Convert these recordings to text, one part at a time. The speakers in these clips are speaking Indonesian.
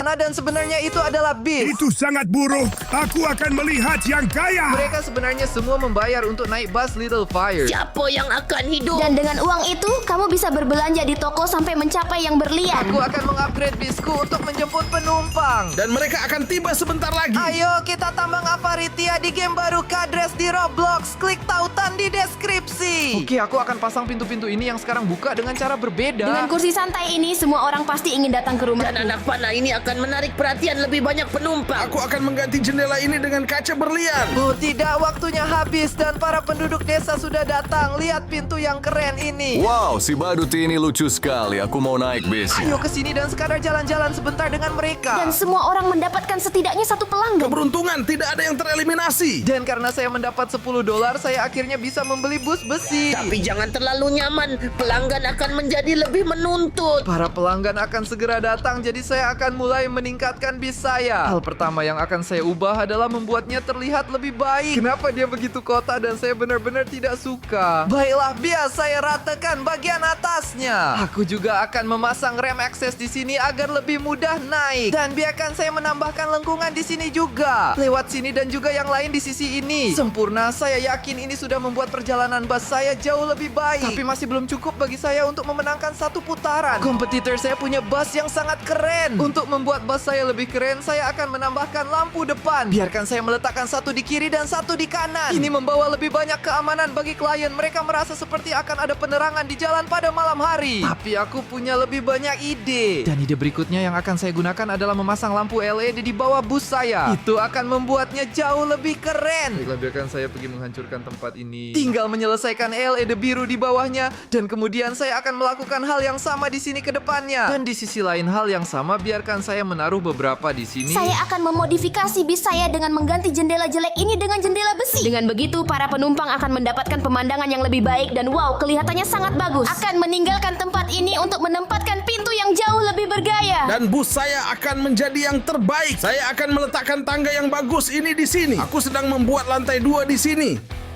sana dan sebenarnya itu adalah bis. Itu sangat buruk. Aku akan melihat yang kaya. Mereka sebenarnya semua membayar untuk naik bus Little Fire. Siapa yang akan hidup? Dan dengan uang itu, kamu bisa berbelanja di toko sampai mencapai yang berlian. Aku akan mengupgrade bisku untuk menjemput penumpang. Dan mereka akan tiba sebentar lagi. Ayo kita tambang Aparitia di game baru Kadres di Roblox. Klik tautan di deskripsi. Oke, aku akan pasang pintu-pintu ini yang sekarang buka dengan cara berbeda. Dengan kursi santai ini, semua orang pasti ingin datang ke rumah. Dan anak panah ini akan menarik perhatian lebih banyak penumpang. Aku akan mengganti jendela ini dengan kaca berlian. Oh tidak, waktunya habis dan para penduduk desa sudah datang. Lihat pintu yang keren ini. Wow, si badut ini lucu sekali. Aku mau naik bis. Ayo ke sini dan sekarang jalan-jalan sebentar dengan mereka. Dan semua orang mendapatkan setidaknya satu pelanggan. Keberuntungan, tidak ada yang tereliminasi. Dan karena saya mendapat $10, saya akhirnya bisa membeli bus besi. Tapi jangan terlalu nyaman. Pelanggan akan menjadi lebih menuntut. Para pelanggan akan segera datang, jadi saya akan mulai meningkatkan bis saya. Hal pertama yang akan saya ubah adalah membuatnya terlihat lebih baik. Kenapa dia begitu kotak dan saya benar-benar tidak suka? Baiklah, biar saya ratakan bagian atasnya. Aku juga akan memasang rem akses di sini agar lebih mudah naik. Dan biarkan saya menambahkan lengkungan di sini juga. Lewat sini dan juga yang lain di sisi ini. Sempurna, saya yakin ini sudah membuat perjalanan bus saya jauh lebih baik. Tapi masih belum cukup bagi saya untuk memenangkan satu putaran. Kompetitor saya punya bus yang sangat keren. Untuk membuat bus saya lebih keren, saya akan menambahkan lampu depan. Biarkan saya meletakkan satu di kiri dan satu di kanan. Ini membawa lebih banyak keamanan bagi klien. Mereka merasa seperti akan ada penerangan di jalan pada malam hari. Tapi aku punya lebih banyak ide. Dan ide berikutnya yang akan saya gunakan adalah memasang lampu LED di bawah bus saya. Itu akan membuatnya jauh lebih keren. Baiklah, biarkan saya pergi menghancurkan tempat ini. Tinggal menyelesaikan LED biru di bawahnya. Dan kemudian saya akan melakukan hal yang sama di sini ke depannya. Dan di sisi lain hal yang sama, biarkan saya menaruh beberapa di sini. Saya akan memodifikasi bis saya dengan mengganti jendela jelek ini dengan jendela besi. Dengan begitu, para penumpang akan mendapatkan pemandangan yang lebih baik dan wow, kelihatannya sangat bagus. Akan meninggalkan tempat ini untuk menempatkan pintu yang jauh lebih bergaya. Dan bus saya akan menjadi yang terbaik. Saya akan meletakkan tangga yang bagus ini di sini. Aku sedang membuat lantai 2 di sini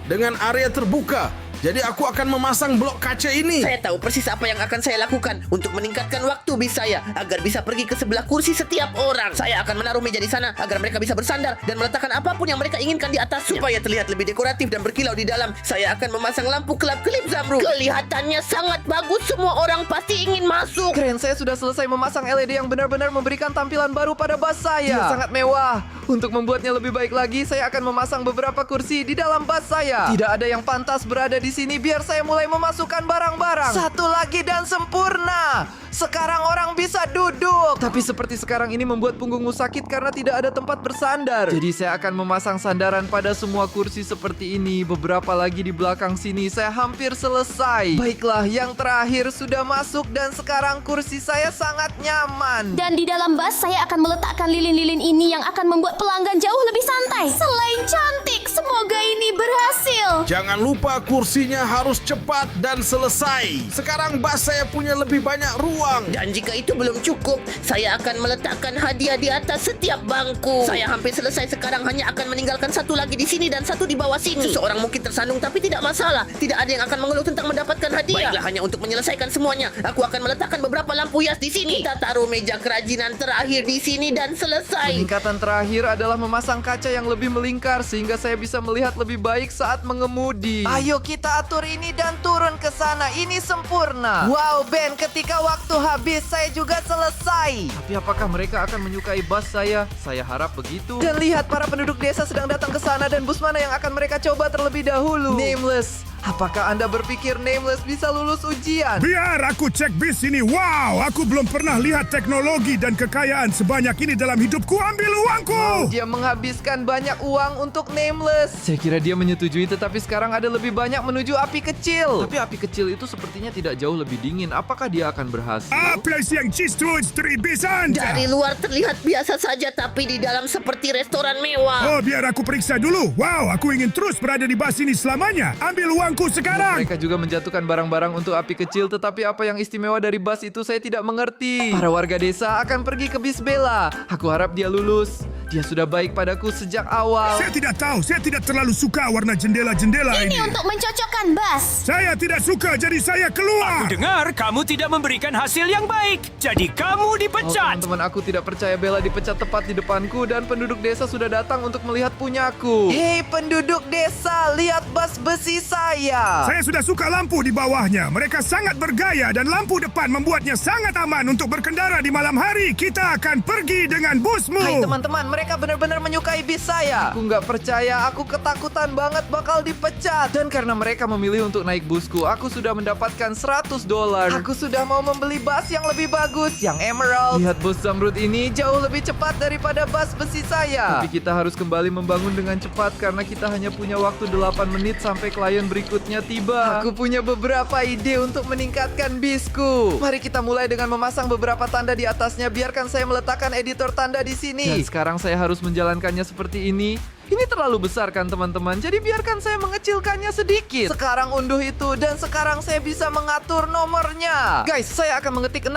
dengan area terbuka. Jadi aku akan memasang blok kaca ini. Saya tahu persis apa yang akan saya lakukan untuk meningkatkan waktu bis saya agar bisa pergi ke sebelah kursi setiap orang. Saya akan menaruh meja di sana agar mereka bisa bersandar dan meletakkan apapun yang mereka inginkan di atasnya. Supaya terlihat lebih dekoratif dan berkilau di dalam, saya akan memasang lampu kelap-kelip zamrud. Kelihatannya sangat bagus, semua orang pasti ingin masuk. Keren, saya sudah selesai memasang LED yang benar-benar memberikan tampilan baru pada bus saya. Dia sangat mewah. Untuk membuatnya lebih baik lagi, saya akan memasang beberapa kursi di dalam bus saya. Tidak ada yang pantas berada di sini, biar saya mulai memasukkan barang-barang. Satu lagi dan sempurna. Sekarang orang bisa duduk. Tapi seperti sekarang ini membuat punggungmu sakit karena tidak ada tempat bersandar. Jadi saya akan memasang sandaran pada semua kursi seperti ini. Beberapa lagi di belakang sini. Saya hampir selesai. Baiklah, yang terakhir sudah masuk dan sekarang kursi saya sangat nyaman. Dan di dalam bus, saya akan meletakkan lilin-lilin ini yang akan membuat pelanggan jauh lebih santai. Selain cantik, semoga ini berhasil. Jangan lupa kursinya harus cepat dan selesai. Sekarang bus saya punya lebih banyak ruang. Dan jika itu belum cukup, saya akan meletakkan hadiah di atas setiap bangku. Saya hampir selesai sekarang, hanya akan meninggalkan satu lagi di sini dan satu di bawah sini. Seseorang mungkin tersandung tapi tidak masalah. Tidak ada yang akan mengeluh tentang mendapatkan hadiah. Baiklah, hanya untuk menyelesaikan semuanya, aku akan meletakkan beberapa lampu hias di sini. Kita taruh meja kerajinan terakhir di sini dan selesai. Peningkatan terakhir adalah memasang kaca yang lebih melingkar sehingga saya bisa melihat lebih baik saat mengemudi. Ayo kita atur ini dan turun ke sana. Ini sempurna. Wow, Ben, ketika waktu habis saya juga selesai. Tapi apakah mereka akan menyukai bus saya? Saya harap begitu. Dan lihat, para penduduk desa sedang datang ke sana dan bus mana yang akan mereka coba terlebih dahulu? Nameless. Apakah Anda berpikir Nameless bisa lulus ujian? Biar aku cek bis ini. Wow, aku belum pernah lihat teknologi dan kekayaan sebanyak ini dalam hidupku. Ambil uangku. Dia menghabiskan banyak uang untuk Nameless. Saya kira dia menyetujui, tetapi sekarang ada lebih banyak menuju api kecil. Tapi api kecil itu sepertinya tidak jauh lebih dingin. Apakah dia akan berhasil? Apa yang cistuj dari bis Anda? Dari luar terlihat biasa saja, tapi di dalam seperti restoran mewah. Oh, biar aku periksa dulu. Wow, aku ingin terus berada di bus ini selamanya. Ambil uangku sekarang. Mereka juga menjatuhkan barang-barang untuk api kecil, tetapi apa yang istimewa dari bus itu saya tidak mengerti. Para warga desa akan pergi ke bis Bella. Aku harap dia lulus. Dia sudah baik padaku sejak awal. Saya tidak tahu, saya tidak terlalu suka warna jendela-jendela Ini ini. untuk mencocokkan Buzz. Saya tidak suka, jadi saya keluar. Dengar, kamu tidak memberikan hasil yang baik. Jadi kamu Oh, dipecat. teman-teman, aku tidak percaya Bella dipecat tepat di depanku dan penduduk desa sudah datang untuk melihat punyaku. Hei penduduk desa, lihat bas besi saya. Saya sudah suka lampu di bawahnya. Mereka sangat bergaya dan lampu depan membuatnya sangat aman untuk berkendara di malam hari. Kita akan pergi dengan busmu. Hai teman-teman, mereka benar-benar menyukai bis saya. Aku nggak percaya, aku ketakutan banget bakal dipecat. Dan karena mereka memilih untuk naik busku, aku sudah mendapatkan $100. Aku sudah mau membeli bus yang lebih bagus, yang Emerald. Lihat bus Zamrud ini jauh lebih cepat daripada bus besi saya. Tapi kita harus kembali membangun dengan cepat karena kita hanya punya waktu 8 menit sampai klien berikutnya tiba. Aku punya beberapa ide untuk meningkatkan bisku. Mari kita mulai dengan memasang beberapa tanda di atasnya. Biarkan saya meletakkan editor tanda di sini. Dan sekarang saya harus menjalankannya seperti ini. Ini terlalu besar kan teman-teman, jadi biarkan saya mengecilkannya sedikit. Sekarang unduh itu dan sekarang saya bisa mengatur nomornya. Guys, saya akan mengetik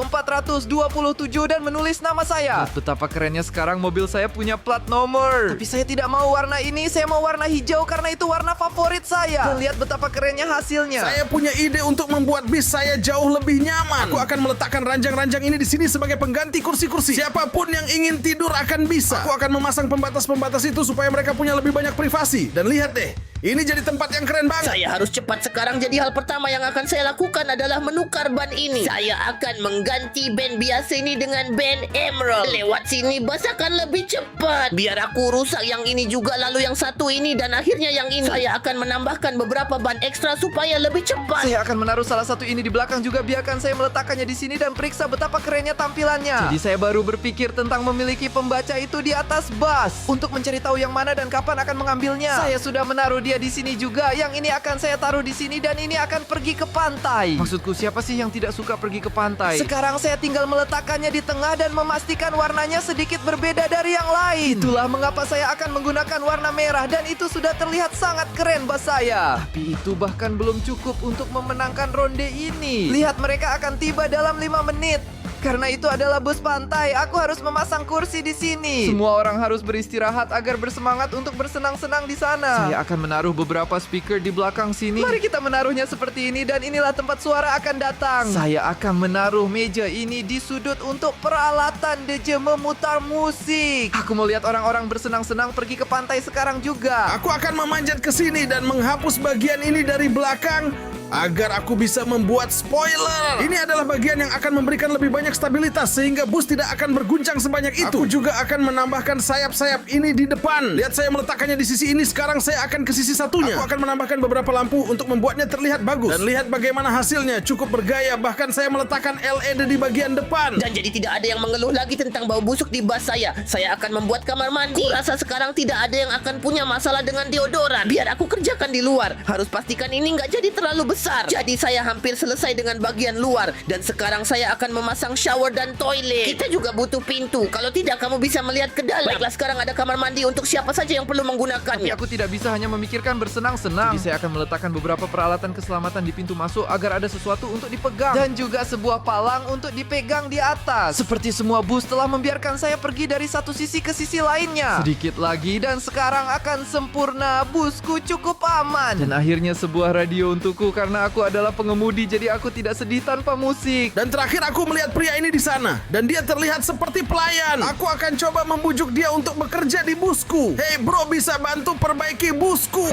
67.427 dan menulis nama saya. Lihat betapa kerennya sekarang mobil saya punya plat nomor. Tapi saya tidak mau warna ini, saya mau warna hijau karena itu warna favorit saya. Dan lihat betapa kerennya hasilnya. Saya punya ide untuk membuat bis saya jauh lebih nyaman. Aku akan meletakkan ranjang-ranjang ini di sini sebagai pengganti kursi-kursi. Siapapun yang ingin tidur akan bisa. Aku akan memasang pembatas-pembatas itu supaya mereka punya lebih banyak privasi. Dan lihat deh, ini jadi tempat yang keren banget. Saya harus cepat sekarang, jadi hal pertama yang akan saya lakukan adalah menukar ban ini. Saya akan mengganti ban biasa ini dengan ban Emerald. Lewat sini bus akan lebih cepat. Biar aku rusak yang ini juga, lalu yang satu ini, dan akhirnya yang ini. Saya akan menambahkan beberapa ban ekstra supaya lebih cepat. Saya akan menaruh salah satu ini di belakang juga. Biarkan saya meletakkannya di sini dan periksa betapa kerennya tampilannya. Jadi saya baru berpikir tentang memiliki pembaca itu di atas bus untuk mencari tahu yang mana dan kapan akan mengambilnya. Saya sudah menaruh dia di sini juga. Yang ini akan saya taruh di sini dan ini akan pergi ke pantai. Maksudku, siapa sih yang tidak suka pergi ke pantai? Sekarang saya tinggal meletakkannya di tengah dan memastikan warnanya sedikit berbeda dari yang lain. Itulah mengapa saya akan menggunakan warna merah dan itu sudah terlihat sangat keren bus saya. Tapi itu bahkan belum cukup untuk memenangkan ronde ini. Lihat, mereka akan tiba dalam 5 menit. Karena itu adalah bus pantai, aku harus memasang kursi di sini. Semua orang harus beristirahat agar bersemangat untuk bersenang-senang di sana. Saya akan menaruh beberapa speaker di belakang sini. Mari kita menaruhnya seperti ini dan inilah tempat suara akan datang. Saya akan menaruh meja ini di sudut untuk peralatan DJ memutar musik. Aku mau lihat orang-orang bersenang-senang pergi ke pantai sekarang juga. Aku akan memanjat ke sini dan menghapus bagian ini dari belakang agar aku bisa membuat spoiler. Ini adalah bagian yang akan memberikan lebih banyak stabilitas sehingga bus tidak akan berguncang sebanyak itu. Aku juga akan menambahkan sayap-sayap ini di depan. Lihat, saya meletakkannya di sisi ini. Sekarang saya akan ke sisi satunya. Aku akan menambahkan beberapa lampu untuk membuatnya terlihat bagus. Dan lihat bagaimana hasilnya, cukup bergaya. Bahkan saya meletakkan LED di bagian depan. Dan jadi tidak ada yang mengeluh lagi tentang bau busuk di bus saya. Saya akan membuat kamar mandi. Kurasa sekarang tidak ada yang akan punya masalah dengan deodoran. Biar aku kerjakan di luar. Harus pastikan ini nggak jadi terlalu besar. Jadi saya hampir selesai dengan bagian luar. Dan sekarang saya akan memasang shower dan toilet. Kita juga butuh pintu. Kalau tidak, kamu bisa melihat ke dalam. Baiklah, sekarang ada kamar mandi untuk siapa saja yang perlu Tapi menggunakannya. aku tidak bisa hanya memikirkan bersenang-senang. Jadi saya akan meletakkan beberapa peralatan keselamatan di pintu masuk agar ada sesuatu untuk dipegang. Dan juga sebuah palang untuk dipegang di atas. Seperti semua bus telah membiarkan saya pergi dari satu sisi ke sisi lainnya. Sedikit lagi dan sekarang akan sempurna. Busku cukup aman. Dan akhirnya sebuah radio untukku karena aku adalah pengemudi, jadi aku tidak sedih tanpa musik. Dan terakhir aku melihat pria ini di sana. Dan dia terlihat seperti pelayan. Aku akan coba membujuk dia untuk bekerja di busku. Hei bro, bisa bantu perbaiki busku?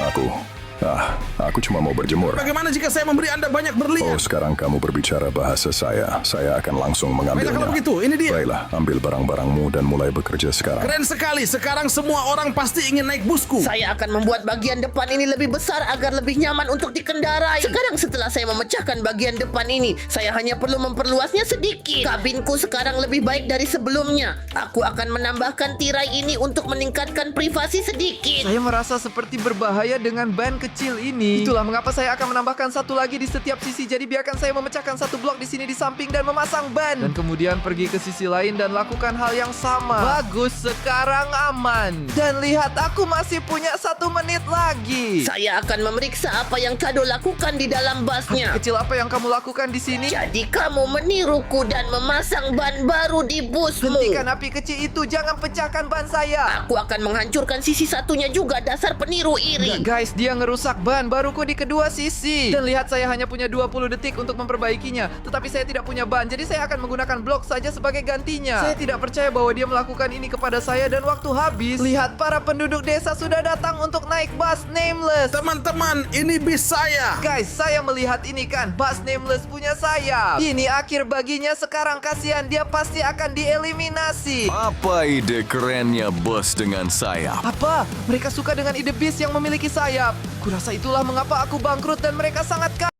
Aku cuma mau berjemur. Bagaimana jika saya memberi Anda banyak berlian? Oh, sekarang kamu berbicara bahasa saya. Saya akan langsung Baiklah mengambilnya. kalau begitu, ini dia. Baiklah, ambil barang-barangmu dan mulai bekerja sekarang. Keren sekali, sekarang semua orang pasti ingin naik busku. Saya akan membuat bagian depan ini lebih besar agar lebih nyaman untuk dikendarai. Sekarang setelah saya memecahkan bagian depan ini, saya hanya perlu memperluasnya sedikit. Kabinku sekarang lebih baik dari sebelumnya. Aku akan menambahkan tirai ini untuk meningkatkan privasi sedikit. Saya merasa seperti berbahaya dengan ban kecil ini. Itulah mengapa saya akan menambahkan satu lagi di setiap sisi. Jadi biarkan saya memecahkan satu blok di sini di samping dan memasang ban. Dan kemudian pergi ke sisi lain dan lakukan hal yang sama. Bagus, sekarang aman. Dan lihat, aku masih punya 1 menit lagi. Saya akan memeriksa apa yang Kado lakukan di dalam busnya. Kecil, apa yang kamu lakukan di sini? Jadi kamu meniruku dan memasang ban baru di busmu. Hentikan api kecil itu, jangan pecahkan ban saya. Aku akan menghancurkan sisi satunya juga, dasar peniru iri. Guys, dia ngerusak ban baruku di kedua sisi. Dan lihat, saya hanya punya 20 detik untuk memperbaikinya. Tetapi saya tidak punya ban, jadi saya akan menggunakan blok saja sebagai gantinya. Saya tidak percaya bahwa dia melakukan ini kepada saya dan waktu habis. Lihat, para penduduk desa sudah datang untuk naik bus Nameless. Teman-teman, ini bis saya. Guys, saya melihat ini kan, bus Nameless punya sayap. Ini akhir baginya, sekarang kasihan, dia pasti akan dieliminasi. Apa ide kerennya bus dengan sayap? Apa? Mereka suka dengan ide bis yang memiliki sayap. Kurasa itulah mengapa aku bangkrut dan mereka sangat kaya.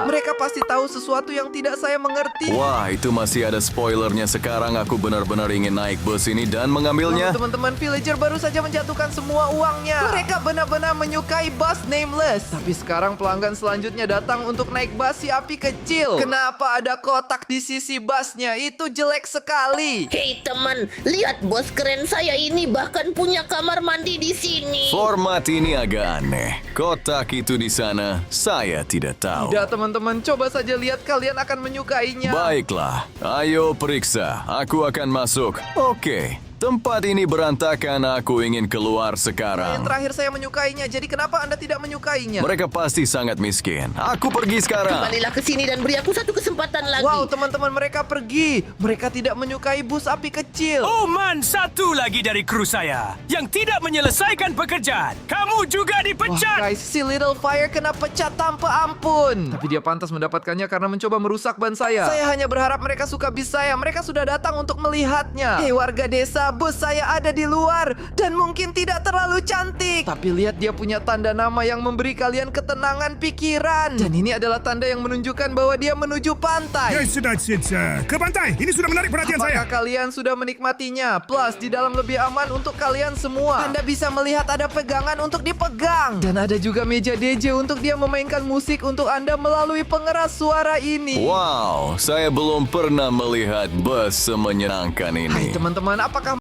Mereka pasti tahu sesuatu yang tidak saya mengerti. Wah, itu masih ada spoilernya. Sekarang aku benar-benar ingin naik bus ini dan mengambilnya. Teman-teman villager baru saja menjatuhkan semua uangnya. Mereka benar-benar menyukai bus Nameless. Tapi sekarang pelanggan selanjutnya datang untuk naik bus si api kecil. Kenapa ada kotak di sisi busnya? Itu jelek sekali. Hei teman, lihat bos keren saya ini bahkan punya kamar mandi di sini. Format ini agak aneh. Kotak itu di sana, saya tidak tahu. Tidak, teman-teman, coba saja lihat, kalian akan menyukainya. Baiklah, ayo periksa. Aku akan masuk. Oke, tempat ini berantakan. Aku ingin keluar Yang sekarang. terakhir saya menyukainya. Jadi kenapa Anda tidak menyukainya? Mereka pasti sangat miskin. Aku pergi sekarang. Kembalilah ke sini dan beri aku satu kesempatan lagi. Wow, teman-teman, mereka pergi. Mereka tidak menyukai bus api kecil. Oh man, satu lagi dari kru saya yang tidak menyelesaikan pekerjaan. Kamu juga Wah, dipecat. guys, si Little Fire kena pecat tanpa ampun. Tapi dia pantas mendapatkannya karena mencoba merusak ban saya. Saya hanya berharap mereka suka bis saya. Mereka sudah datang untuk melihatnya. Hei warga desa, bus saya ada di luar dan mungkin tidak terlalu cantik. Tapi lihat, dia punya tanda nama yang memberi kalian ketenangan pikiran. Dan ini adalah tanda yang menunjukkan bahwa dia menuju pantai. Yes, that's it, sir. Ke pantai. Ini sudah menarik perhatian saya. Apakah kalian sudah menikmatinya? Plus, di dalam lebih aman untuk kalian semua. Anda bisa melihat ada pegangan untuk dipegang. Dan ada juga meja DJ untuk dia memainkan musik untuk Anda melalui pengeras suara ini. Wow, saya belum pernah melihat bus semenyenangkan Hai ini. teman-teman, apakah